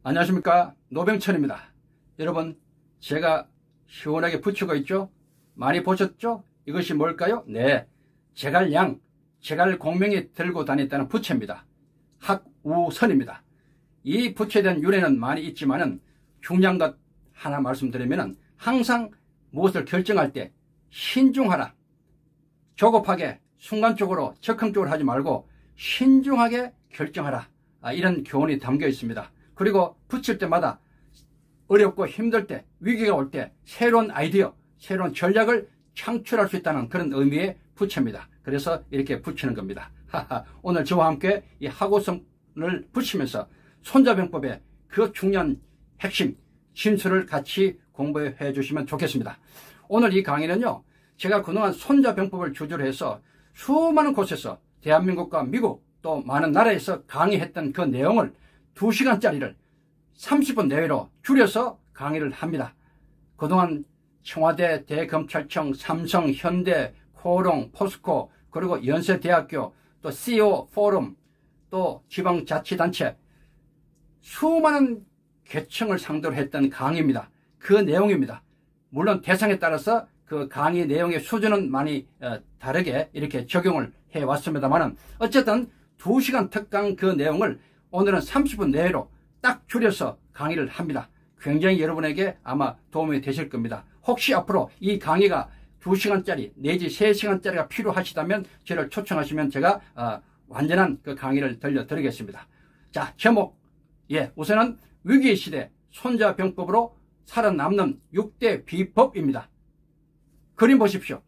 안녕하십니까, 노병철입니다. 여러분, 제가 시원하게 붙이고 있죠? 많이 보셨죠? 이것이 뭘까요? 네, 제갈량, 제갈공명이 들고 다녔다는 부채입니다. 학우선입니다. 이 부채에 대한 유래는 많이 있지만은 중요한 것 하나 말씀드리면은 항상 무엇을 결정할 때 신중하라, 조급하게 순간적으로 적극적으로 하지 말고 신중하게 결정하라, 이런 교훈이 담겨 있습니다. 그리고 붙일 때마다 어렵고 힘들 때, 위기가 올 때 새로운 아이디어, 새로운 전략을 창출할 수 있다는 그런 의미의 부채입니다. 그래서 이렇게 붙이는 겁니다. 오늘 저와 함께 이 학우선을 붙이면서 손자병법의 그 중요한 핵심 진술을 같이 공부해 주시면 좋겠습니다. 오늘 이 강의는요, 제가 그동안 손자병법을 주제로 해서 수많은 곳에서 대한민국과 미국 또 많은 나라에서 강의했던 그 내용을 2시간짜리를 30분 내외로 줄여서 강의를 합니다. 그동안 청와대, 대검찰청, 삼성, 현대, 코롱, 포스코, 그리고 연세대학교, 또 CEO 포럼, 또 지방자치단체 수많은 계층을 상대로 했던 강의입니다. 그 내용입니다. 물론 대상에 따라서 그 강의 내용의 수준은 많이 다르게 이렇게 적용을 해왔습니다만 어쨌든 2시간 특강 그 내용을 오늘은 30분 내로 딱 줄여서 강의를 합니다. 굉장히 여러분에게 아마 도움이 되실 겁니다. 혹시 앞으로 이 강의가 2시간짜리 내지 3시간짜리가 필요하시다면 저를 초청하시면 제가 완전한 그 강의를 들려드리겠습니다. 자, 제목, 우선은 위기의 시대 손자병법으로 살아남는 6대 비법입니다. 그림 보십시오.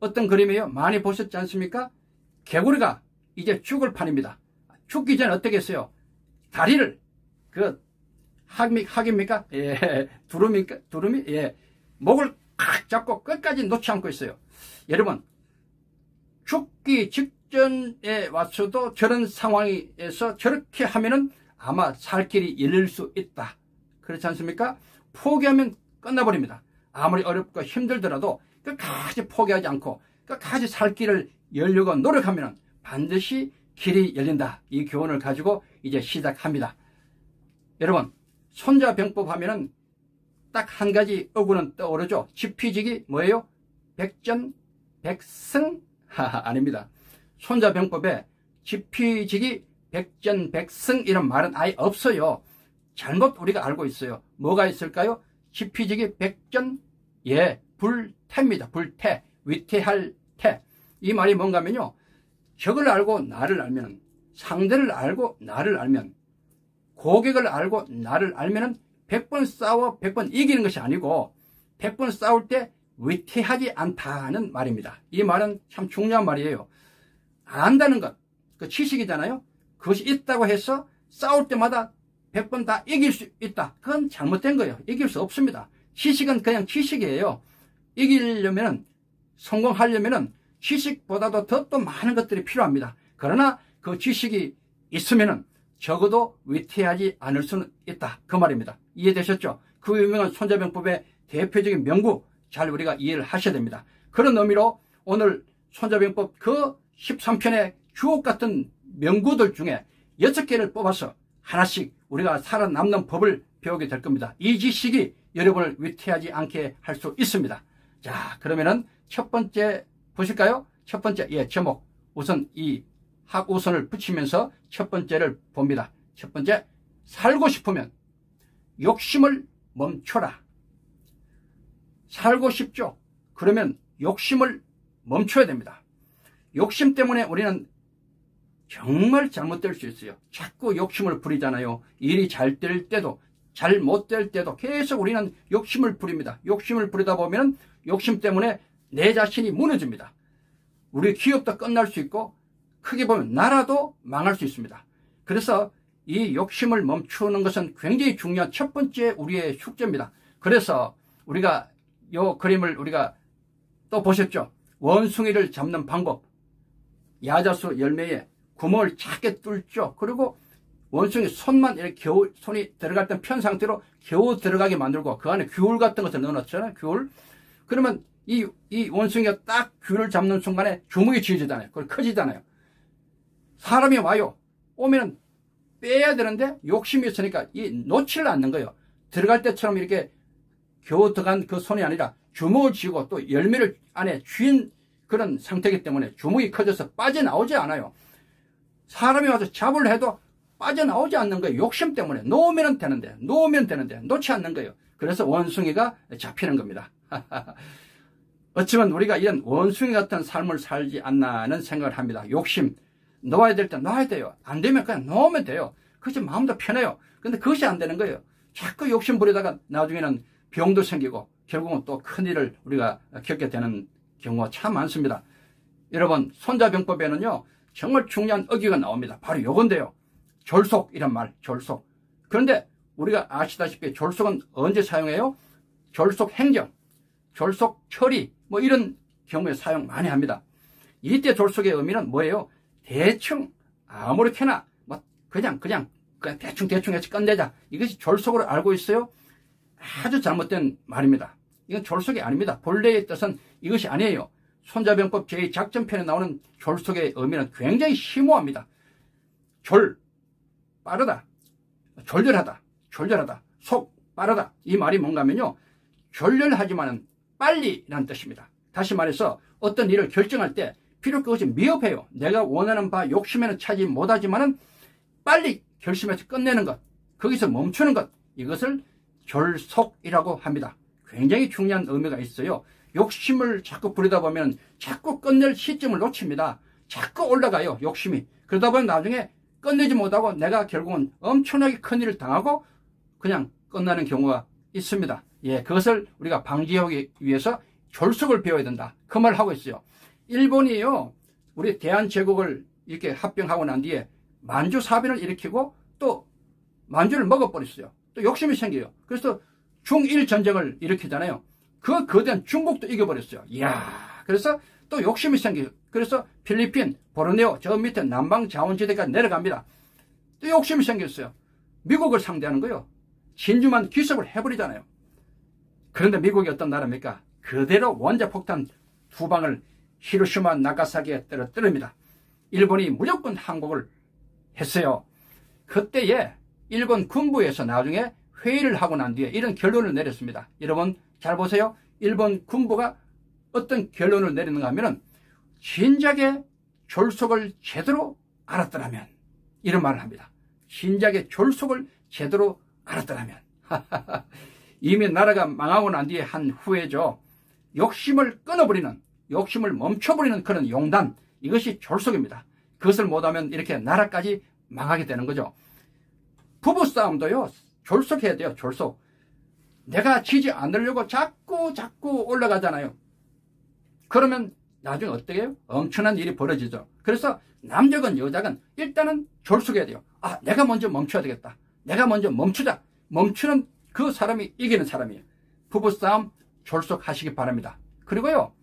어떤 그림이에요? 많이 보셨지 않습니까? 개구리가 이제 죽을 판입니다. 죽기 전에 어떻게 했어요? 다리를 학입니까? 두루미니까? 두루미? 목을 칵 잡고 끝까지 놓지 않고 있어요. 여러분, 죽기 직전에 와서도 저런 상황에서 저렇게 하면은 아마 살 길이 열릴 수 있다. 그렇지 않습니까? 포기하면 끝나버립니다. 아무리 어렵고 힘들더라도 끝까지 포기하지 않고 끝까지 살 길을 열려고 노력하면 반드시 길이 열린다. 이 교훈을 가지고 이제 시작합니다. 여러분, 손자병법 하면은 딱 한 가지 어구는 떠오르죠. 지피지기 뭐예요? 백전백승? 아닙니다. 손자병법에 지피지기 백전백승 이런 말은 아예 없어요. 잘못 우리가 알고 있어요. 뭐가 있을까요? 지피지기 백전, 불태입니다. 불태, 위태할 태. 이 말이 뭔가 하면요, 적을 알고 나를 알면, 상대를 알고 나를 알면, 고객을 알고 나를 알면은 100번 싸워 100번 이기는 것이 아니고 100번 싸울 때 위태하지 않다는 말입니다. 이 말은 참 중요한 말이에요. 안다는 것, 그 지식이잖아요. 그것이 있다고 해서 싸울 때마다 100번 다 이길 수 있다. 그건 잘못된 거예요. 이길 수 없습니다. 지식은 그냥 지식이에요. 이기려면은, 성공하려면은 지식보다도 더 또 많은 것들이 필요합니다. 그러나 그 지식이 있으면은 적어도 위태하지 않을 수는 있다. 그 말입니다. 이해되셨죠? 그 유명한 손자병법의 대표적인 명구 잘 우리가 이해를 하셔야 됩니다. 그런 의미로 오늘 손자병법 그 13편의 주옥 같은 명구들 중에 6개를 뽑아서 하나씩 우리가 살아남는 법을 배우게 될 겁니다. 이 지식이 여러분을 위태하지 않게 할 수 있습니다. 자, 그러면은 첫 번째 보실까요? 첫 번째, 제목. 우선 이 학우선을 붙이면서 첫 번째를 봅니다. 첫 번째, 살고 싶으면 욕심을 멈춰라. 살고 싶죠? 그러면 욕심을 멈춰야 됩니다. 욕심 때문에 우리는 정말 잘못될 수 있어요. 자꾸 욕심을 부리잖아요. 일이 잘 될 때도 잘 못 될 때도 계속 우리는 욕심을 부립니다. 욕심을 부리다 보면 욕심 때문에 내 자신이 무너집니다. 우리 기업도 끝날 수 있고 크게 보면 나라도 망할 수 있습니다. 그래서 이 욕심을 멈추는 것은 굉장히 중요한 첫 번째 우리의 숙제입니다. 그래서 우리가 이 그림을 우리가 또 보셨죠? 원숭이를 잡는 방법. 야자수 열매에 구멍을 작게 뚫죠. 그리고 원숭이 손만 이렇게 겨우 손이 들어갈 때 편 상태로 겨우 들어가게 만들고 그 안에 귤 같은 것을 넣어놨잖아요. 귤. 그러면 이 원숭이가 딱 귤을 잡는 순간에 주먹이 쥐어지잖아요. 그걸 커지잖아요. 사람이 와요. 오면은 빼야 되는데 욕심이 있으니까 놓지를 않는 거예요. 들어갈 때처럼 이렇게 겨우 들어간 그 손이 아니라 주먹을 쥐고 또 열매를 안에 쥐인 그런 상태이기 때문에 주먹이 커져서 빠져나오지 않아요. 사람이 와서 잡으려 해도 빠져나오지 않는 거예요. 욕심 때문에. 놓으면 되는데 놓지 않는 거예요. 그래서 원숭이가 잡히는 겁니다. 어쩌면 우리가 이런 원숭이 같은 삶을 살지 않나는 생각을 합니다. 욕심. 놓아야 될 때 놓아야 돼요. 안 되면 그냥 놓으면 돼요. 그것이 마음도 편해요. 근데 그것이 안 되는 거예요. 자꾸 욕심 부리다가 나중에는 병도 생기고 결국은 또 큰일을 우리가 겪게 되는 경우가 참 많습니다. 여러분, 손자병법에는요 정말 중요한 어기가 나옵니다. 바로 요건데요. 졸속이란 말, 졸속. 그런데 우리가 아시다시피 졸속은 언제 사용해요? 졸속 행정, 졸속 처리 뭐 이런 경우에 사용 많이 합니다. 이때 졸속의 의미는 뭐예요? 대충 아무렇게나 뭐 그냥 대충 해서 끝내자. 이것이 졸속으로 알고 있어요? 아주 잘못된 말입니다. 이건 졸속이 아닙니다. 본래의 뜻은 이것이 아니에요. 손자병법 제2작전편에 나오는 졸속의 의미는 굉장히 심오합니다. 빠르다, 졸렬하다, 속, 빠르다. 이 말이 뭔가 하면요, 졸렬하지만은 빨리라는 뜻입니다. 다시 말해서 어떤 일을 결정할 때 비록 그것이 미흡해요. 내가 원하는 바 욕심에는 차지 못하지만은 빨리 결심해서 끝내는 것, 거기서 멈추는 것, 이것을 졸속이라고 합니다. 굉장히 중요한 의미가 있어요. 욕심을 자꾸 부리다 보면 자꾸 끝낼 시점을 놓칩니다. 자꾸 올라가요, 욕심이. 그러다 보면 나중에 끝내지 못하고 내가 결국은 엄청나게 큰일을 당하고 그냥 끝나는 경우가 있습니다. 예, 그것을 우리가 방지하기 위해서 졸속을 배워야 된다. 그 말을 하고 있어요. 일본이요, 우리 대한제국을 이렇게 합병하고 난 뒤에 만주사변을 일으키고 또 만주를 먹어버렸어요. 또 욕심이 생겨요. 그래서 중일 전쟁을 일으키잖아요. 그 거대한 중국도 이겨버렸어요. 이야, 그래서 또 욕심이 생겨요. 그래서 필리핀, 보르네오, 저 밑에 남방 자원지대까지 내려갑니다. 또 욕심이 생겼어요. 미국을 상대하는 거예요. 진주만 기습을 해버리잖아요. 그런데 미국이 어떤 나라입니까? 그대로 원자폭탄 2방을 히로시마 나가사키에 떨어뜨립니다. 일본이 무조건 항복을 했어요. 그때에 일본 군부에서 나중에 회의를 하고 난 뒤에 이런 결론을 내렸습니다. 여러분 잘 보세요. 일본 군부가 어떤 결론을 내리는가 하면은 진작에 졸속을 제대로 알았더라면, 이런 말을 합니다. 진작에 졸속을 제대로 알았더라면. 이미 나라가 망하고 난 뒤에 한 후에죠. 욕심을 끊어버리는, 욕심을 멈춰버리는 그런 용단, 이것이 졸속입니다. 그것을 못하면 이렇게 나라까지 망하게 되는 거죠. 부부싸움도요, 졸속해야 돼요, 졸속. 내가 지지 않으려고 자꾸 올라가잖아요. 그러면 나중에 어떻게 해요? 엄청난 일이 벌어지죠. 그래서 남자건 여자건 일단은 졸속해야 돼요. 아, 내가 먼저 멈춰야 되겠다. 내가 먼저 멈추자. 멈추는 그 사람이 이기는 사람이에요. 부부싸움 졸속하시기 바랍니다. 그리고요,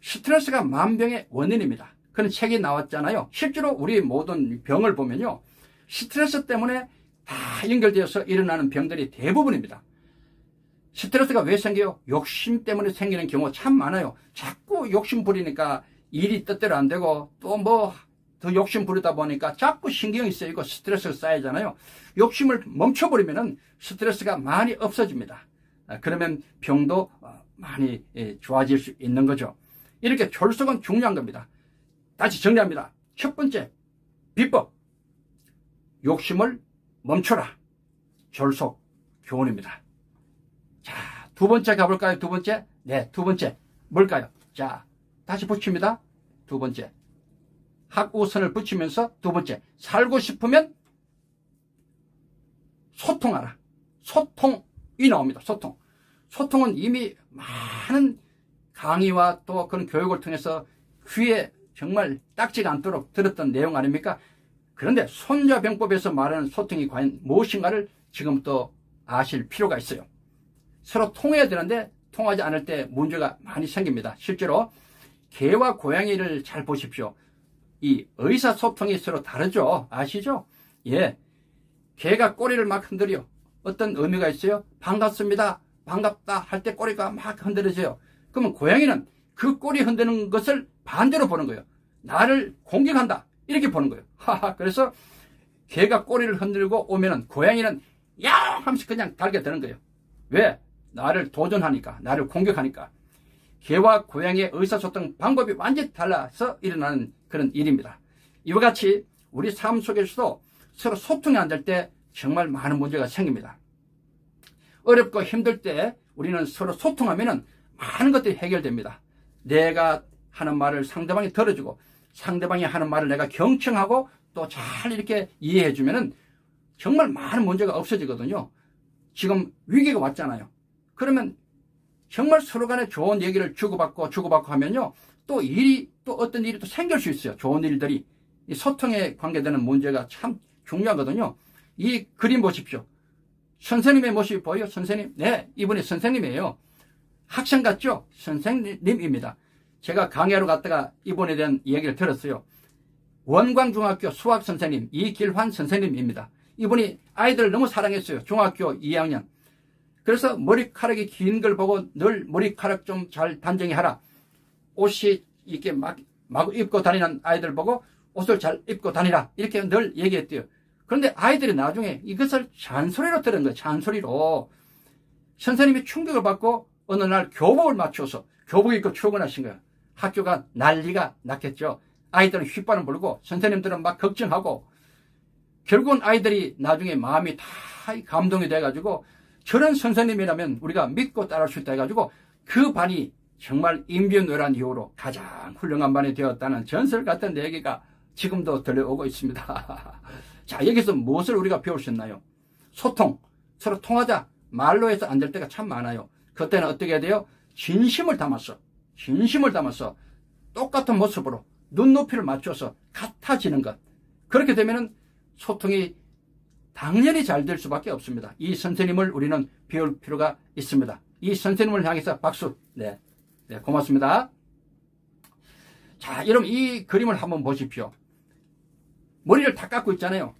스트레스가 만병의 원인입니다. 그런 책이 나왔잖아요. 실제로 우리 모든 병을 보면요, 스트레스 때문에 다 연결되어서 일어나는 병들이 대부분입니다. 스트레스가 왜 생겨요? 욕심 때문에 생기는 경우가 참 많아요. 자꾸 욕심 부리니까 일이 뜻대로 안 되고 또 뭐 더 욕심 부리다 보니까 자꾸 신경이 쓰이고 스트레스가 쌓이잖아요. 욕심을 멈춰버리면은 스트레스가 많이 없어집니다. 그러면 병도 많이 좋아질 수 있는 거죠. 이렇게 졸속은 중요한 겁니다. 다시 정리합니다. 첫 번째 비법, 욕심을 멈춰라. 졸속 교훈입니다. 자, 두 번째 가볼까요? 두 번째? 네, 두 번째 뭘까요? 자, 다시 붙입니다. 두 번째, 학우선을 붙이면서 두 번째, 살고 싶으면 소통하라. 소통이 나옵니다. 소통은 이미 많은 강의와 또 그런 교육을 통해서 귀에 정말 딱지가 않도록 들었던 내용 아닙니까? 그런데 손자병법에서 말하는 소통이 과연 무엇인가를 지금부터 아실 필요가 있어요. 서로 통해야 되는데 통하지 않을 때 문제가 많이 생깁니다. 실제로 개와 고양이를 잘 보십시오. 이 의사소통이 서로 다르죠. 아시죠? 예, 개가 꼬리를 막 흔들어요. 어떤 의미가 있어요? 반갑습니다, 반갑다 할 때 꼬리가 막 흔들어져요. 그러면 고양이는 그 꼬리 흔드는 것을 반대로 보는 거예요. 나를 공격한다, 이렇게 보는 거예요. 그래서 개가 꼬리를 흔들고 오면은 고양이는 야 하면서 그냥 달겨드는 거예요. 왜? 나를 도전하니까, 나를 공격하니까. 개와 고양이의 의사소통 방법이 완전히 달라서 일어나는 그런 일입니다. 이와 같이 우리 삶 속에서도 서로 소통이 안 될 때 정말 많은 문제가 생깁니다. 어렵고 힘들 때 우리는 서로 소통하면 많은 것들이 해결됩니다. 내가 하는 말을 상대방이 들어주고 상대방이 하는 말을 내가 경청하고 또 잘 이렇게 이해해주면 정말 많은 문제가 없어지거든요. 지금 위기가 왔잖아요. 그러면 정말 서로 간에 좋은 얘기를 주고받고 하면요. 또 어떤 일이 또 생길 수 있어요. 좋은 일들이. 이 소통에 관계되는 문제가 참 중요하거든요. 이 그림 보십시오. 선생님의 모습이 보여요? 선생님? 네, 이분이 선생님이에요. 학생 같죠? 선생님입니다. 제가 강의하러 갔다가 이분에 대한 얘기를 들었어요. 원광중학교 수학선생님 이길환 선생님입니다. 이분이 아이들을 너무 사랑했어요. 중학교 2학년. 그래서 머리카락이 긴 걸 보고 늘 머리카락 좀 잘 단정히 하라. 옷이 이렇게 막 입고 다니는 아이들 보고 옷을 잘 입고 다니라. 이렇게 늘 얘기했대요. 그런데 아이들이 나중에 이것을 잔소리로 들은 거예요. 잔소리로. 선생님이 충격을 받고 어느 날 교복을 맞춰서 교복 입고 출근하신 거예요. 학교가 난리가 났겠죠. 아이들은 휘파람 불고 선생님들은 막 걱정하고 결국은 아이들이 나중에 마음이 다 감동이 돼가지고 저런 선생님이라면 우리가 믿고 따를 수 있다 해가지고 그 반이 정말 임변왜란 이후로 가장 훌륭한 반이 되었다는 전설 같은 얘기가 지금도 들려오고 있습니다. 자, 여기서 무엇을 우리가 배울 수 있나요? 소통, 서로 통하자. 말로 해서 안 될 때가 참 많아요. 그때는 어떻게 해야 돼요? 진심을 담아서 똑같은 모습으로 눈높이를 맞춰서 같아지는 것. 그렇게 되면은 소통이 당연히 잘 될 수밖에 없습니다. 이 선생님을 우리는 배울 필요가 있습니다. 이 선생님을 향해서 박수. 네, 고맙습니다. 자, 여러분 이 그림을 한번 보십시오. 머리를 다 깎고 있잖아요.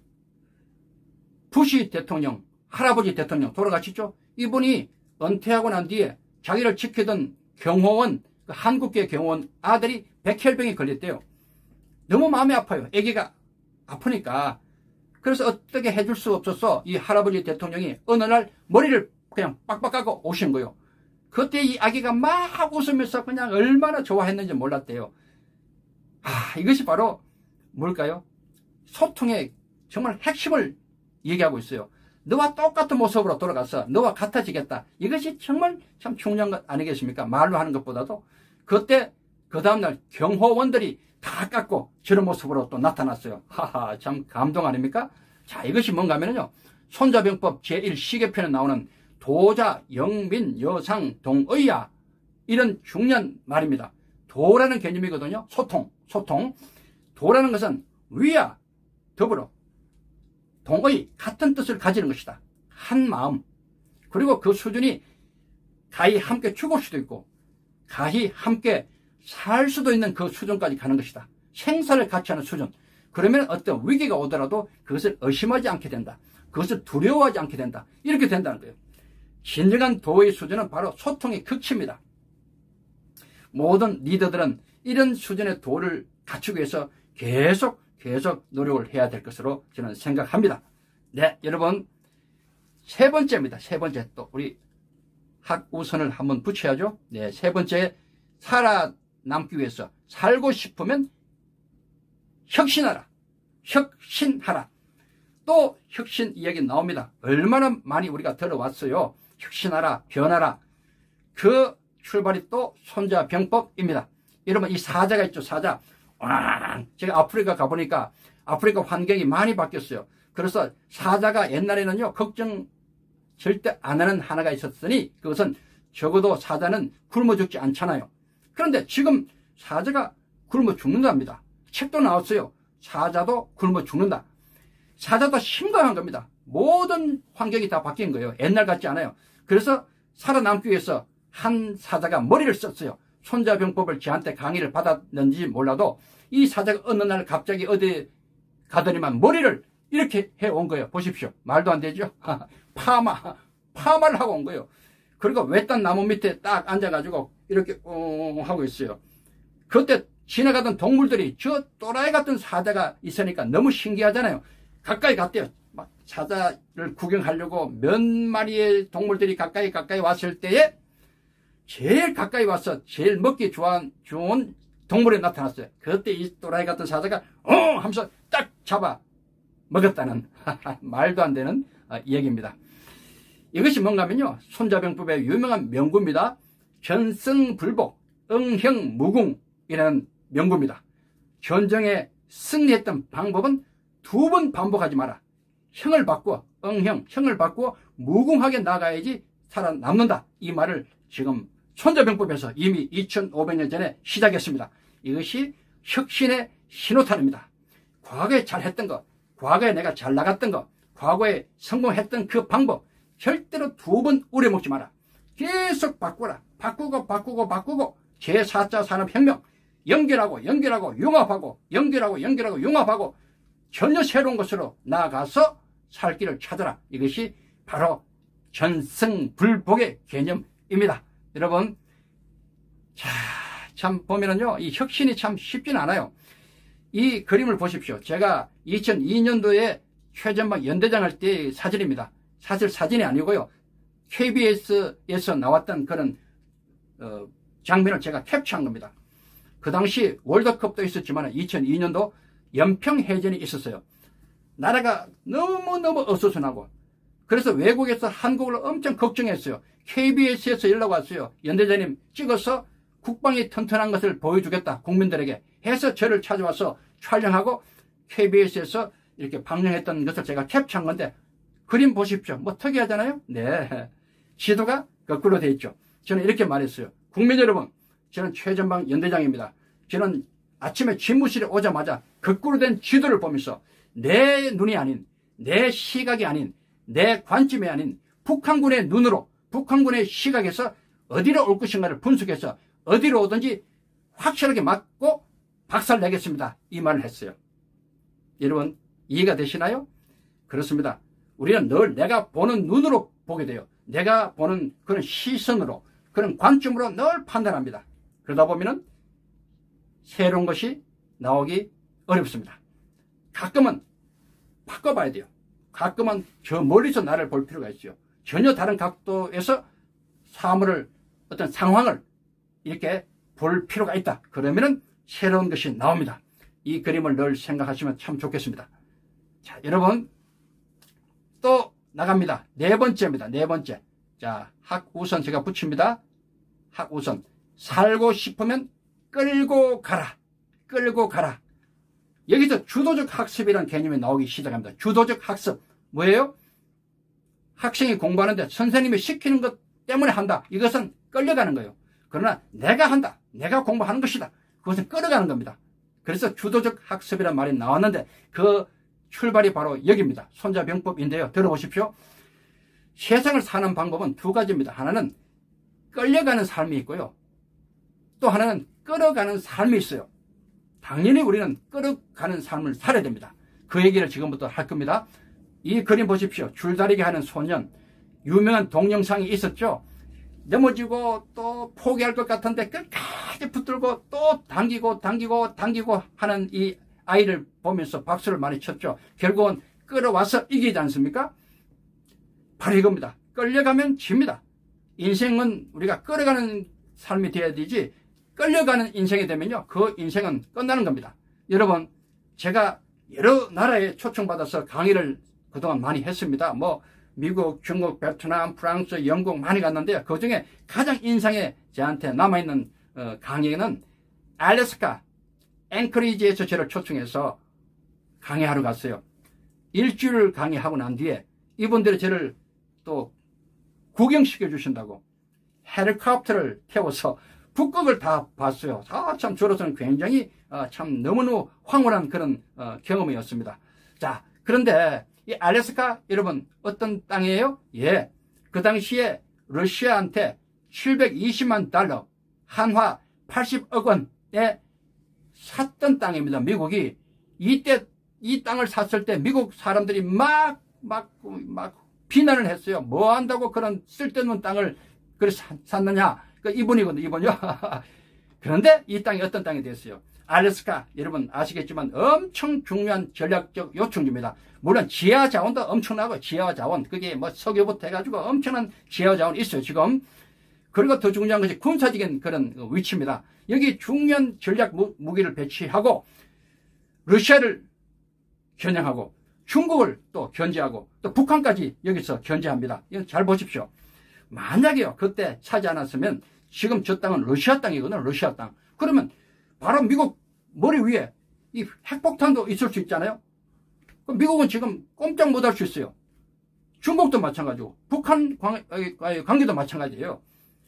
부시 대통령, 할아버지 대통령 돌아가시죠? 이분이 은퇴하고 난 뒤에 자기를 지키던 경호원, 한국계 경호원 아들이 백혈병에 걸렸대요. 너무 마음이 아파요. 아기가 아프니까. 그래서 어떻게 해줄 수 없어서 이 할아버지 대통령이 어느 날 머리를 그냥 빡빡 깎고 오신 거예요. 그때 이 아기가 막 웃으면서 그냥 얼마나 좋아했는지 몰랐대요. 이것이 바로 뭘까요? 소통의 정말 핵심을 얘기하고 있어요. 너와 똑같은 모습으로 돌아가서 너와 같아지겠다. 이것이 정말 참 중요한 것 아니겠습니까? 말로 하는 것보다도. 그때 그 다음날 경호원들이 다 깎고 저런 모습으로 또 나타났어요. 참 감동 아닙니까? 자, 이것이 뭔가 하면요. 손자병법 제1시계편에 나오는 도자, 영민, 여상, 동의야. 이런 중요한 말입니다. 도라는 개념이거든요. 소통. 도라는 것은 위야, 더불어. 동의, 같은 뜻을 가지는 것이다. 한 마음. 그리고 그 수준이 가히 함께 죽을 수도 있고 가히 함께 살 수도 있는 그 수준까지 가는 것이다. 생사를 같이 하는 수준. 그러면 어떤 위기가 오더라도 그것을 의심하지 않게 된다. 그것을 두려워하지 않게 된다. 이렇게 된다는 거예요. 진정한 도의 수준은 바로 소통의 극치입니다. 모든 리더들은 이런 수준의 도를 갖추기 위해서 계속 노력을 해야 될 것으로 저는 생각합니다. 네, 여러분 세 번째입니다. 세 번째 또 우리 학우선을 한번 붙여야죠. 네, 세 번째 살아남기 위해서 살고 싶으면 혁신하라. 또 혁신 이야기 나옵니다. 얼마나 많이 우리가 들어왔어요. 혁신하라, 변하라. 그 출발이 또 손자병법입니다. 여러분 이 사자가 있죠. 사자. 제가 아프리카 가보니까 아프리카 환경이 많이 바뀌었어요. 그래서 사자가 옛날에는요 걱정 절대 안 하는 하나가 있었으니 그것은 적어도 사자는 굶어 죽지 않잖아요. 그런데 지금 사자가 굶어 죽는답니다. 책도 나왔어요. 사자도 굶어 죽는다. 사자도 심각한 겁니다. 모든 환경이 다 바뀐 거예요. 옛날 같지 않아요. 그래서 살아남기 위해서 한 사자가 머리를 썼어요. 손자병법을 저한테 강의를 받았는지 몰라도 이 사자가 어느 날 갑자기 어디 가더니만 머리를 이렇게 해온 거예요. 보십시오. 말도 안 되죠. 파마를 하고 온 거예요. 그리고 외딴 나무 밑에 딱 앉아가지고 이렇게 하고 있어요. 그때 지나가던 동물들이 저 또라이 같은 사자가 있으니까 너무 신기하잖아요. 가까이 갔대요. 막 사자를 구경하려고 몇 마리의 동물들이 가까이 왔을 때에 제일 가까이 와서 제일 먹기 좋은 동물이 나타났어요. 그때 이 또라이 같은 사자가 하면서 딱 잡아 먹었다는 말도 안 되는 얘기입니다. 이것이 뭔가 하면요, 손자병법의 유명한 명구입니다. 전승불복 응형무궁이라는 명구입니다. 전쟁에 승리했던 방법은 2번 반복하지 마라. 형을 바꾸어 형을 바꾸어 무궁하게 나가야지 살아남는다. 이 말을 지금 손자병법에서 이미 2500년 전에 시작했습니다. 이것이 혁신의 신호탄입니다. 과거에 잘했던 것, 과거에 내가 잘 나갔던 것, 과거에 성공했던 그 방법 절대로 2번 우려먹지 마라. 계속 바꾸라. 바꾸고 제4차 산업혁명 연결하고 융합하고 연결하고 융합하고 전혀 새로운 것으로 나아가서 살 길을 찾아라. 이것이 바로 전승불복의 개념입니다. 여러분, 참 보면은요, 이 혁신이 참 쉽지는 않아요. 이 그림을 보십시오. 제가 2002년도에 최전방 연대장 할 때의 사진입니다. 사실 사진이 아니고요, KBS에서 나왔던 그런 장면을 제가 캡처한 겁니다. 그 당시 월드컵도 있었지만 2002년도 연평해전이 있었어요. 나라가 너무너무 어수선하고, 그래서 외국에서 한국을 엄청 걱정했어요. KBS에서 연락 왔어요. 연대장님 찍어서 국방이 튼튼한 것을 보여주겠다, 국민들에게 해서 저를 찾아와서 촬영하고 KBS에서 이렇게 방영했던 것을 제가 캡처한 건데, 그림 보십시오. 뭐 특이하잖아요. 네, 지도가 거꾸로 되어 있죠. 저는 이렇게 말했어요. 국민 여러분, 저는 최전방 연대장입니다. 저는 아침에 집무실에 오자마자 거꾸로 된 지도를 보면서 내 눈이 아닌, 내 시각이 아닌, 내 관점이 아닌 북한군의 눈으로, 북한군의 시각에서 어디로 올 것인가를 분석해서 어디로 오든지 확실하게 맞고 박살내겠습니다. 이 말을 했어요. 여러분, 이해가 되시나요? 그렇습니다. 우리는 늘 내가 보는 눈으로 보게 돼요. 내가 보는 그런 시선으로, 그런 관점으로 늘 판단합니다. 그러다 보면은 새로운 것이 나오기 어렵습니다. 가끔은 바꿔봐야 돼요. 가끔은 저 멀리서 나를 볼 필요가 있어요. 전혀 다른 각도에서 사물을, 어떤 상황을 이렇게 볼 필요가 있다. 그러면은 새로운 것이 나옵니다. 이 그림을 늘 생각하시면 참 좋겠습니다. 자, 여러분, 또 나갑니다. 4번째입니다. 4번째. 자, 학우선 제가 붙입니다. 학우선. 살고 싶으면 끌고 가라. 끌고 가라. 여기서 주도적 학습이라는 개념이 나오기 시작합니다. 주도적 학습. 뭐예요? 학생이 공부하는데 선생님이 시키는 것 때문에 한다. 이것은 끌려가는 거예요. 그러나 내가 한다. 내가 공부하는 것이다. 그것은 끌어가는 겁니다. 그래서 주도적 학습이라는 말이 나왔는데 그 출발이 바로 여기입니다. 손자병법인데요. 들어보십시오. 세상을 사는 방법은 2가지입니다. 하나는 끌려가는 삶이 있고요, 또 하나는 끌어가는 삶이 있어요. 당연히 우리는 끌어가는 삶을 살아야 됩니다. 그 얘기를 지금부터 할 겁니다. 이 그림 보십시오. 줄다리기 하는 소년. 유명한 동영상이 있었죠. 넘어지고 또 포기할 것 같은데 끝까지 붙들고 또 당기고 하는 이 아이를 보면서 박수를 많이 쳤죠. 결국은 끌어와서 이기지 않습니까? 바로 이겁니다. 끌려가면 집니다. 인생은 우리가 끌어가는 삶이 되어야 되지, 끌려가는 인생이 되면요, 그 인생은 끝나는 겁니다. 여러분, 제가 여러 나라에 초청받아서 강의를 그동안 많이 했습니다. 뭐 미국, 중국, 베트남, 프랑스, 영국 많이 갔는데요. 그중에 가장 인상에 저한테 남아있는 강의는 알래스카 앵커리지에서 저를 초청해서 강의하러 갔어요. 일주일 강의하고 난 뒤에 이분들이 저를 또 구경시켜 주신다고 헬리콥터를 태워서 북극을 다 봤어요. 참 저로서는 굉장히 참 너무너무 황홀한 그런 경험이었습니다. 자, 그런데 이 알래스카, 여러분, 어떤 땅이에요? 예, 그 당시에 러시아한테 720만 달러, 한화 80억 원에 샀던 땅입니다. 미국이. 이때 이 땅을 샀을 때 미국 사람들이 막 비난을 했어요. 뭐 한다고 그런 쓸데없는 땅을 그래서 샀느냐. 이분이거든요, 이분요. 그런데 이 땅이 어떤 땅이 됐어요? 알래스카, 여러분 아시겠지만 엄청 중요한 전략적 요충지입니다. 물론 지하 자원도 엄청나고, 지하 자원, 그게 뭐 석유부터 해가지고 엄청난 지하 자원이 있어요, 지금. 그리고 더 중요한 것이 군사적인 그런 위치입니다. 여기 중요한 전략 무기를 배치하고, 러시아를 겨냥하고, 중국을 또 견제하고, 또 북한까지 여기서 견제합니다. 이건 잘 보십시오. 만약에요, 그때 차지 않았으면 지금 저 땅은 러시아 땅이거든요, 러시아 땅. 그러면 바로 미국 머리 위에 이 핵폭탄도 있을 수 있잖아요. 미국은 지금 꼼짝 못할 수 있어요. 중국도 마찬가지고, 북한 관계도 마찬가지예요.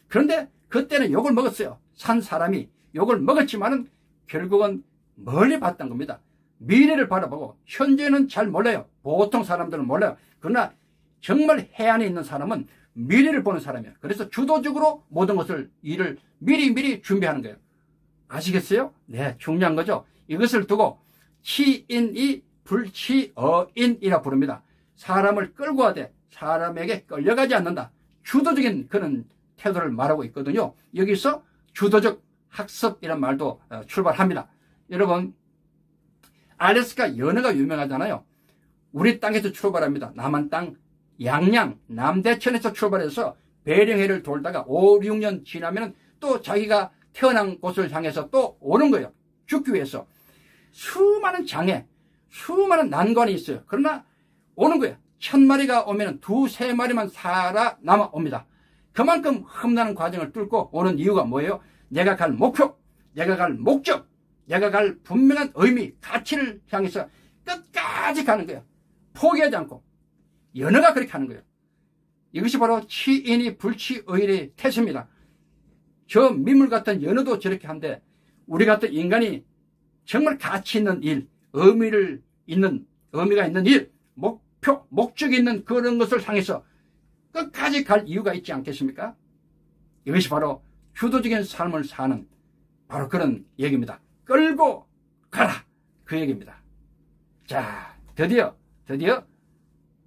그런데 그때는 욕을 먹었어요. 산 사람이 욕을 먹었지만은 결국은 멀리 봤던 겁니다. 미래를 바라보고, 현재는 잘 몰라요. 보통 사람들은 몰라요. 그러나 정말 해안에 있는 사람은 미래를 보는 사람이에요. 그래서 주도적으로 모든 것을, 일을 미리 준비하는 거예요. 아시겠어요? 네, 중요한 거죠. 이것을 두고 치인이 불치어인이라 부릅니다. 사람을 끌고 가되 사람에게 끌려가지 않는다. 주도적인 그런 태도를 말하고 있거든요. 여기서 주도적 학습이란 말도 출발합니다. 여러분, 알래스카 연어가 유명하잖아요. 우리 땅에서 출발합니다. 남한 땅 양양 남대천에서 출발해서 베링해를 돌다가 5, 6년 지나면 또 자기가 태어난 곳을 향해서 또 오는 거예요. 죽기 위해서. 수많은 장애, 수많은 난관이 있어요. 그러나 오는 거예요. 1000마리가 오면 2, 3마리만 살아남아옵니다. 그만큼 험난한 과정을 뚫고 오는 이유가 뭐예요? 내가 갈 목표, 내가 갈 목적, 내가 갈 분명한 의미, 가치를 향해서 끝까지 가는 거예요. 포기하지 않고. 연어가 그렇게 하는 거예요. 이것이 바로 치인이 불치의의 태세입니다. 저 민물 같은 연어도 저렇게 한데, 우리 같은 인간이 정말 가치 있는 일, 의미가 있는 일, 목표, 목적이 있는 그런 것을 향해서 끝까지 갈 이유가 있지 않겠습니까? 이것이 바로 주도적인 삶을 사는 바로 그런 얘기입니다. 끌고 가라, 그 얘기입니다. 자, 드디어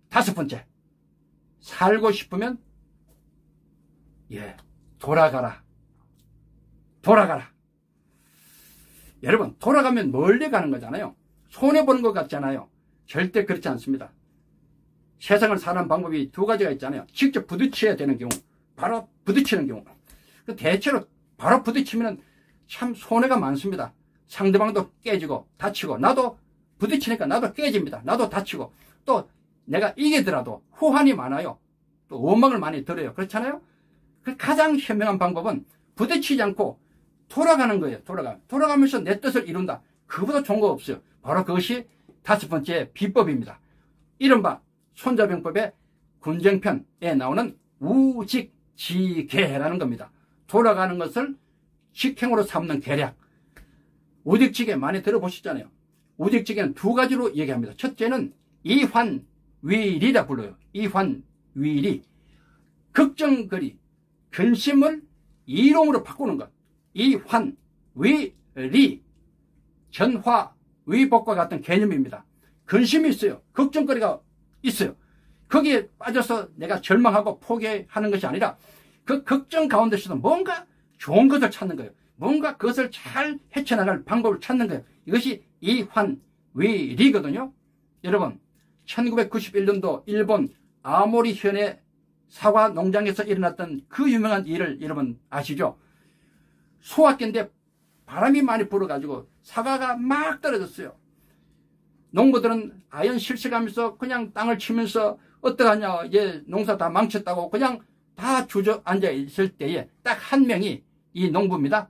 5번째, 살고 싶으면 돌아가라. 여러분, 돌아가면 멀리 가는 거잖아요. 손해보는 것 같잖아요. 절대 그렇지 않습니다. 세상을 사는 방법이 2가지가 있잖아요. 직접 부딪혀야 되는 경우, 바로 부딪히는 경우. 대체로 바로 부딪히면 참 손해가 많습니다. 상대방도 깨지고 다치고, 나도 부딪히니까 나도 깨집니다. 나도 다치고, 또 내가 이기더라도 후환이 많아요. 또 원망을 많이 들어요. 그렇잖아요. 그 가장 현명한 방법은 부딪히지 않고 돌아가는 거예요. 돌아가면서 내 뜻을 이룬다. 그보다 좋은 거 없어요. 바로 그것이 5번째 비법입니다. 이른바 손자병법의 군정편에 나오는 우직지계라는 겁니다. 돌아가는 것을 직행으로 삼는 계략. 우직지계 많이 들어보셨잖아요. 우직지계는 2가지로 얘기합니다. 첫째는 이환위리라 불러요. 이환위리. 걱정거리, 근심을 이롱으로 바꾸는 것. 이환위리. 전화위복과 같은 개념입니다. 근심이 있어요. 걱정거리가 있어요. 거기에 빠져서 내가 절망하고 포기하는 것이 아니라 그 걱정 가운데서도 뭔가 좋은 것을 찾는 거예요. 뭔가 그것을 잘 헤쳐나갈 방법을 찾는 거예요. 이것이 이환위리거든요. 여러분, 1991년도 일본 아모리현의 사과 농장에서 일어났던 그 유명한 일을 여러분 아시죠? 소확기인데 바람이 많이 불어가지고 사과가 막 떨어졌어요. 농부들은 아연 실직하면서 그냥 땅을 치면서 어떡하냐, 이제 농사 다 망쳤다고 그냥 다 주저앉아 있을 때에 딱 한 명이 이 농부입니다.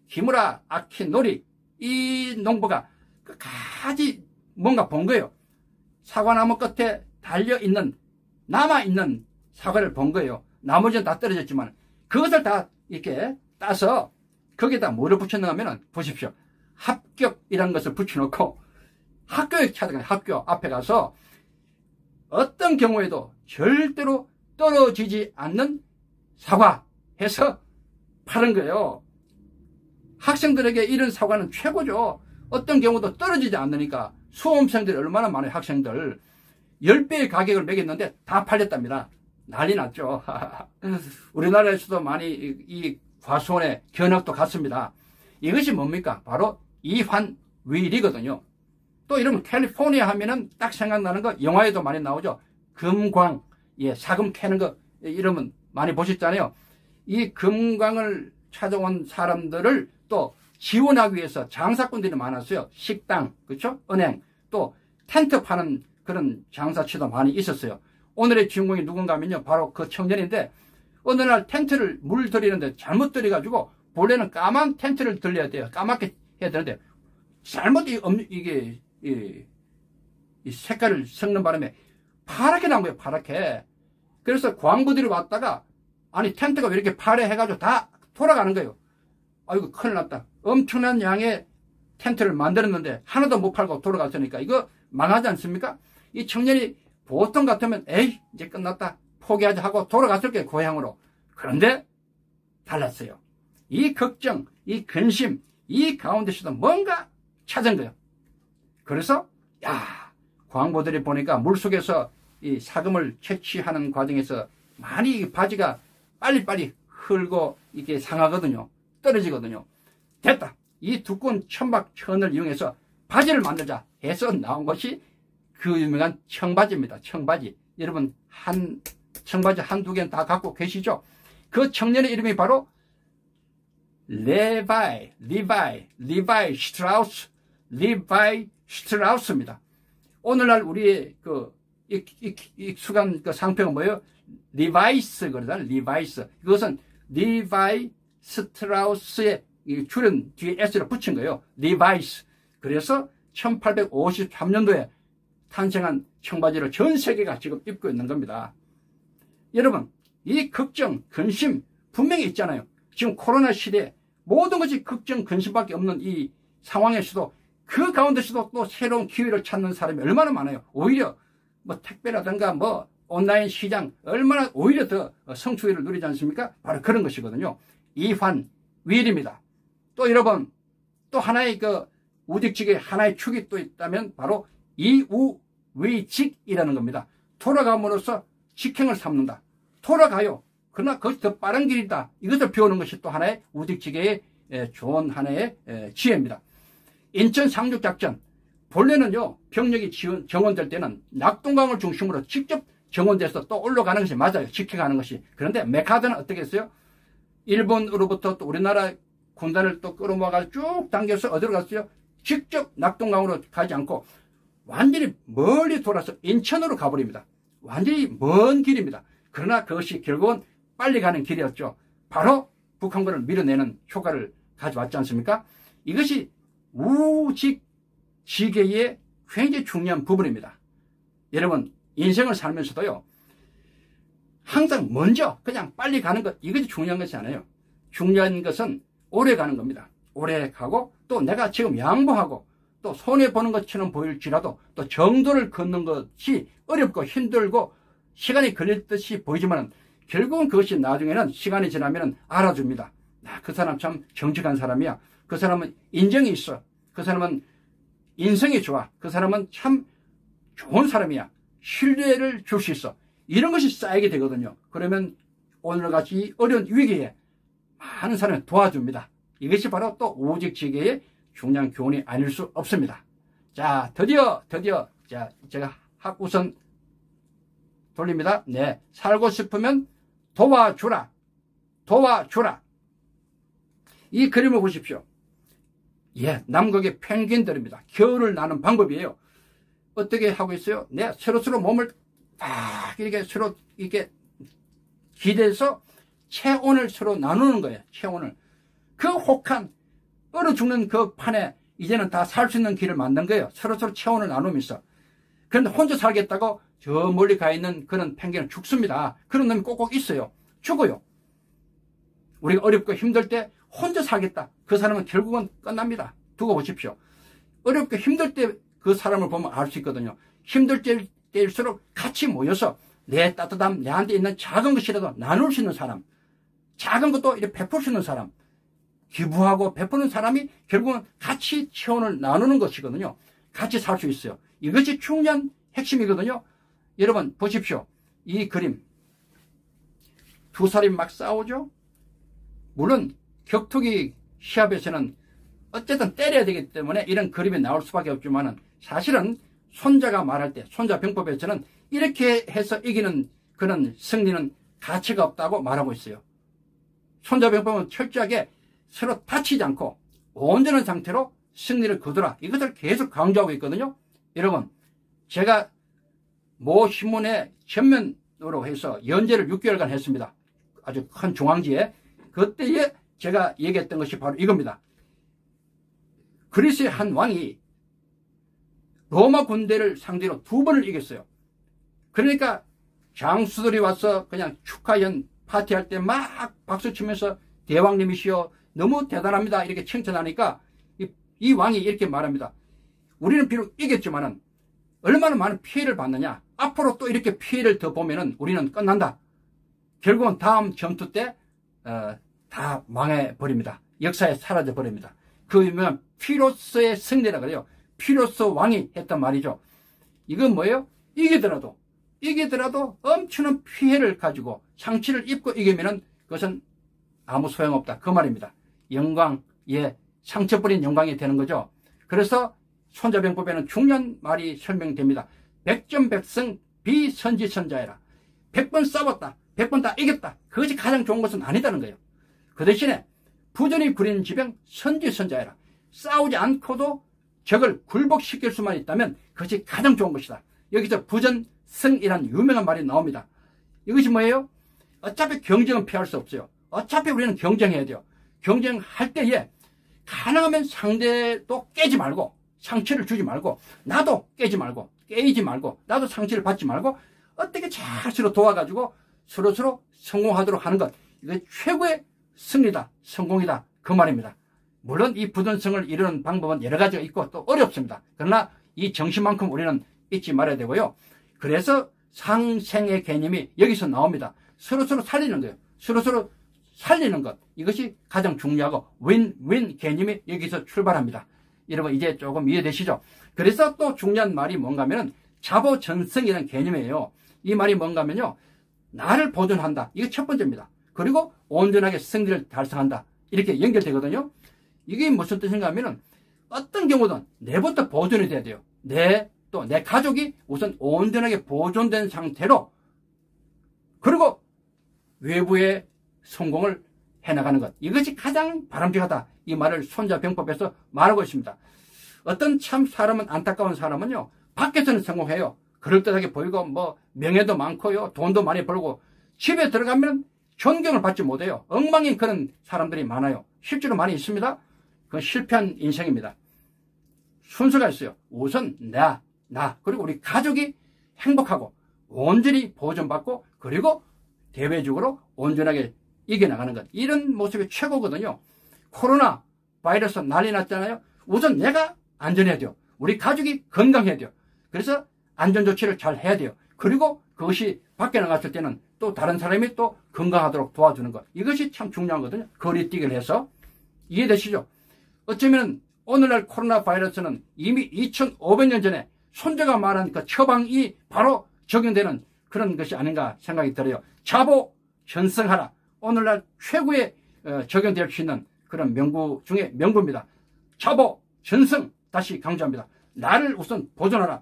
기무라 아키노리. 이 농부가 끝까지 뭔가 본 거예요. 사과나무 끝에 남아있는 사과를 본 거예요. 나머지는 다 떨어졌지만 그것을 다 이렇게 따서 거기에다 뭐를 붙였는가 하면 보십시오. 합격이라는 것을 붙여놓고 학교에 찾아가요. 학교 앞에 가서 어떤 경우에도 절대로 떨어지지 않는 사과 해서 파는 거예요. 학생들에게 이런 사과는 최고죠. 어떤 경우도 떨어지지 않으니까 수험생들이 얼마나 많아요. 학생들 10배의 가격을 매겼는데 다 팔렸답니다. 난리 났죠. 우리나라에서도 많이 이 과수원의 견학도 갔습니다. 이것이 뭡니까? 바로 이환위리거든요. 또 이러면 캘리포니아 하면은 딱 생각나는 거 영화에도 많이 나오죠. 금광, 예, 사금 캐는 거 이러면 많이 보셨잖아요. 이 금광을 찾아온 사람들을 또 지원하기 위해서 장사꾼들이 많았어요. 식당, 그렇죠? 은행, 또 텐트 파는 그런 장사치도 많이 있었어요. 오늘의 주인공이 누군가 하면요, 바로 그 청년인데 어느 날 텐트를 물 들이는데 잘못 들여가지고 본래는 까만 텐트를 들려야 돼요. 까맣게 해야 되는데 잘못 이게 이 색깔을 섞는 바람에 파랗게 나온 거예요. 파랗게. 그래서 광부들이 왔다가 아니 텐트가 왜 이렇게 파래 해가지고 다 돌아가는 거예요. 아이고 큰일 났다. 엄청난 양의 텐트를 만들었는데 하나도 못 팔고 돌아갔으니까 이거 망하지 않습니까? 이 청년이 보통 같으면 에이 이제 끝났다 포기하자 하고 돌아갔을 거예요. 고향으로. 그런데 달랐어요. 이 걱정, 이 근심, 이 가운데서도 뭔가 찾은 거예요. 그래서 야 광부들이 보니까 물속에서 이 사금을 채취하는 과정에서 많이 바지가 빨리빨리 흘고 이게 상하거든요. 떨어지거든요. 됐다. 이 두꺼운 천박천을 이용해서 바지를 만들자 해서 나온 것이 그 유명한 청바지입니다. 청바지. 여러분 청바지 한두 개는 다 갖고 계시죠? 그 청년의 이름이 바로 리바이 슈트라우스입니다. 오늘날 우리의 그 익숙한 그 상표가 뭐예요? 리바이스 그러잖아요. 리바이스. 이것은 리바이 스트라우스의 줄은 뒤에 S를 붙인 거예요. 리바이스. 그래서 1853년도에 탄생한 청바지를 전 세계가 지금 입고 있는 겁니다. 여러분, 이 걱정, 근심 분명히 있잖아요. 지금 코로나 시대에 모든 것이 걱정, 근심밖에 없는 이 상황에서도 그 가운데서도 또 새로운 기회를 찾는 사람이 얼마나 많아요. 오히려 뭐 택배라든가 뭐 온라인 시장 얼마나 오히려 더 성취를 누리지 않습니까? 바로 그런 것이거든요. 이환위일입니다. 또 여러분 또 하나의 그 우직직의 하나의 축이 또 있다면 바로 이우위직이라는 겁니다. 돌아감으로써 직행을 삼는다. 돌아가요. 그러나 그것이 더 빠른 길이다. 이것을 배우는 것이 또 하나의 우직직의 좋은 하나의 지혜입니다. 인천 상륙작전 본래는요 병력이 정원될 때는 낙동강을 중심으로 직접 정원돼서 또 올라가는 것이 맞아요. 지켜가는 것이. 그런데 메카드는 어떻게 했어요? 일본으로부터 또 우리나라 군단을 또 끌어모아가지고 쭉 당겨서 어디로 갔어요? 직접 낙동강으로 가지 않고 완전히 멀리 돌아서 인천으로 가버립니다. 완전히 먼 길입니다. 그러나 그것이 결국은 빨리 가는 길이었죠. 바로 북한군을 밀어내는 효과를 가져왔지 않습니까? 이것이 우직지계의 굉장히 중요한 부분입니다. 여러분 인생을 살면서도요 항상 먼저 그냥 빨리 가는 것 이것이 중요한 것이 아니에요. 중요한 것은 오래 가는 겁니다. 오래 가고 또 내가 지금 양보하고 또 손해보는 것처럼 보일지라도 또 정도를 걷는 것이 어렵고 힘들고 시간이 걸릴 듯이 보이지만 결국은 그것이 나중에는 시간이 지나면 알아줍니다. 그 사람 참 정직한 사람이야. 그 사람은 인정이 있어. 그 사람은 인성이 좋아. 그 사람은 참 좋은 사람이야. 신뢰를 줄 수 있어. 이런 것이 쌓이게 되거든요. 그러면 오늘같이 어려운 위기에 많은 사람을 도와줍니다. 이것이 바로 또 우직지계의 중요한 교훈이 아닐 수 없습니다. 자, 드디어 자, 제가 학우선 돌립니다. 네, 살고 싶으면 도와주라. 이 그림을 보십시오. 예, 남극의 펭귄들입니다. 겨울을 나는 방법이에요. 어떻게 하고 있어요? 네, 서로 몸을 딱 이렇게 서로 이렇게 기대서 체온을 서로 나누는 거예요. 체온을. 그 혹한 얼어 죽는 그 판에 이제는 다 살 수 있는 길을 만든 거예요. 서로 체온을 나누면서. 그런데 혼자 살겠다고 저 멀리 가 있는 그런 펭귄은 죽습니다. 그런 놈이 꼭꼭 있어요. 죽어요. 우리가 어렵고 힘들 때 혼자 살겠다. 그 사람은 결국은 끝납니다. 두고 보십시오. 어렵고 힘들 때 그 사람을 보면 알 수 있거든요. 힘들 때일수록 같이 모여서 내 따뜻함, 내한테 있는 작은 것이라도 나눌 수 있는 사람, 작은 것도 이렇게 베풀 수 있는 사람, 기부하고 베푸는 사람이 결국은 같이 체온을 나누는 것이거든요. 같이 살 수 있어요. 이것이 중요한 핵심이거든요. 여러분 보십시오. 이 그림. 두 사람이 막 싸우죠. 물론 격투기 시합에서는 어쨌든 때려야 되기 때문에 이런 그림이 나올 수밖에 없지만은 사실은 손자가 말할 때 손자 병법에서는 이렇게 해서 이기는 그런 승리는 가치가 없다고 말하고 있어요. 손자 병법은 철저하게 서로 다치지 않고 온전한 상태로 승리를 거두라. 이것을 계속 강조하고 있거든요. 여러분, 제가 모 신문에 전면으로 해서 연재를 6개월간 했습니다. 아주 큰 중앙지에. 그때에 제가 얘기했던 것이 바로 이겁니다. 그리스의 한 왕이 로마 군대를 상대로 2번을 이겼어요. 그러니까 장수들이 와서 그냥 축하연 파티할 때 막 박수 치면서 대왕님이시여 너무 대단합니다 이렇게 칭찬하니까 이 왕이 이렇게 말합니다. 우리는 비록 이겼지만은 얼마나 많은 피해를 받느냐. 앞으로 또 이렇게 피해를 더 보면은 우리는 끝난다. 결국은 다음 전투 때 다 망해버립니다. 역사에 사라져버립니다. 그 유명한 피로스의 승리라 그래요. 피로스 왕이 했단 말이죠. 이건 뭐예요? 이기더라도 엄청난 피해를 가지고 상처를 입고 이기면은 그것은 아무 소용없다. 그 말입니다. 영광에 상처 뿌린 영광이 되는 거죠. 그래서 손자병법에는 중요한 말이 설명됩니다. 백전백승 비선지선자해라. 100번 싸웠다. 100번 다 이겼다. 그것이 가장 좋은 것은 아니다는 거예요. 그 대신에 부전이 부리는 지병 선지선자해라. 싸우지 않고도 적을 굴복시킬 수만 있다면 그것이 가장 좋은 것이다. 여기서 부전승이라는 유명한 말이 나옵니다. 이것이 뭐예요? 어차피 경쟁은 피할 수 없어요. 어차피 우리는 경쟁해야 돼요. 경쟁할 때에 가능하면 상대도 깨지 말고 상처를 주지 말고 나도 깨지 말고 깨이지 말고 나도 상처를 받지 말고 어떻게 잘 서로 도와가지고 서로 성공하도록 하는 것. 이게 최고의 승리다. 성공이다. 그 말입니다. 물론 이 부전승을 이루는 방법은 여러 가지가 있고 또 어렵습니다. 그러나 이 정신만큼 우리는 잊지 말아야 되고요. 그래서 상생의 개념이 여기서 나옵니다. 서로서로 살리는 거예요. 서로서로 살리는 것. 이것이 가장 중요하고 윈윈 개념이 여기서 출발합니다. 여러분 이제 조금 이해되시죠? 그래서 또 중요한 말이 뭔가 하면은 자보전승이라는 개념이에요. 이 말이 뭔가 하면요. 나를 보존한다. 이게 첫 번째입니다. 그리고 온전하게 승리를 달성한다. 이렇게 연결되거든요. 이게 무슨 뜻인가 하면은 어떤 경우든 내부터 보존이 돼야 돼요. 내 가족이 우선 온전하게 보존된 상태로 그리고 외부의 성공을 해나가는 것. 이것이 가장 바람직하다. 이 말을 손자병법에서 말하고 있습니다. 어떤 참 사람은 안타까운 사람은요. 밖에서는 성공해요. 그럴듯하게 보이고 뭐 명예도 많고요. 돈도 많이 벌고 집에 들어가면 존경을 받지 못해요. 엉망인 그런 사람들이 많아요. 실제로 많이 있습니다. 그건 실패한 인생입니다. 순서가 있어요. 우선 나 그리고 우리 가족이 행복하고 온전히 보존받고 그리고 대외적으로 온전하게 이겨나가는 것. 이런 모습이 최고거든요. 코로나 바이러스 난리 났잖아요. 우선 내가 안전해야 돼요. 우리 가족이 건강해야 돼요. 그래서 안전조치를 잘 해야 돼요. 그리고 그것이 밖에 나갔을 때는 또 다른 사람이 또 건강하도록 도와주는 것. 이것이 참 중요한 거거든요. 거리뛰기를 해서. 이해되시죠? 어쩌면 오늘날 코로나 바이러스는 이미 2500년 전에 손자가 말한 그 처방이 바로 적용되는 그런 것이 아닌가 생각이 들어요. 자보 전승하라. 오늘날 최고의 적용될 수 있는 그런 명구 중에 명구입니다. 자보 전승. 다시 강조합니다. 나를 우선 보존하라.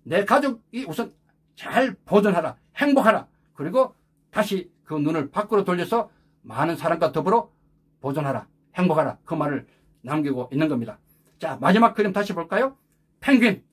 내 가족이 우선 잘 보존하라. 행복하라. 그리고 다시 그 눈을 밖으로 돌려서 많은 사람과 더불어 보존하라. 행복하라. 그 말을 남기고 있는 겁니다. 자, 마지막 그림 다시 볼까요? 펭귄.